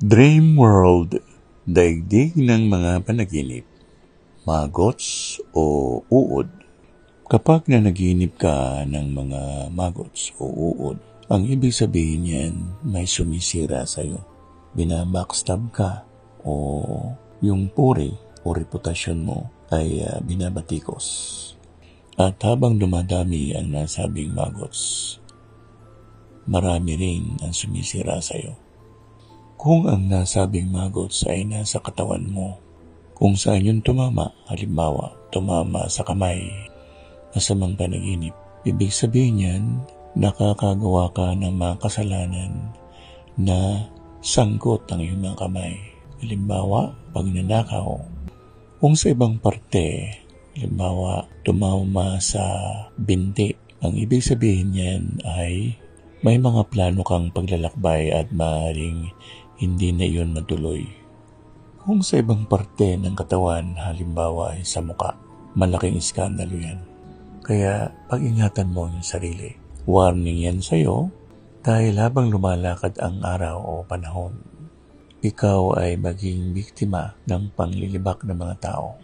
Dream World, daigdig ng mga panaginip, magots o uod. Kapag nanaginip ka ng mga magots o uod, ang ibig sabihin niyan may sumisira sa'yo. Binabackstab ka o yung puri o reputasyon mo ay binabatikos. At habang dumadami ang nasabing magots, marami rin ang sumisira sa'yo. Kung ang nasabing magots ay nasa katawan mo, kung saan yun tumama, halimbawa, tumama sa kamay, masamang panaginip, ibig sabihin yan, nakakagawa ka ng mga kasalanan na sangkot ang iyong mga kamay. Halimbawa, pagnanakaw. Kung sa ibang parte, halimbawa, tumama sa binti, ang ibig sabihin yan ay may mga plano kang paglalakbay at maaaring hindi na iyon matuloy. Kung sa ibang parte ng katawan, halimbawa ay sa muka, malaking iskandalo yan. Kaya pag-ingatan mo yung sarili. Warning yan sa'yo dahil habang lumalakad ang araw o panahon, ikaw ay maging biktima ng panglilibak ng mga tao.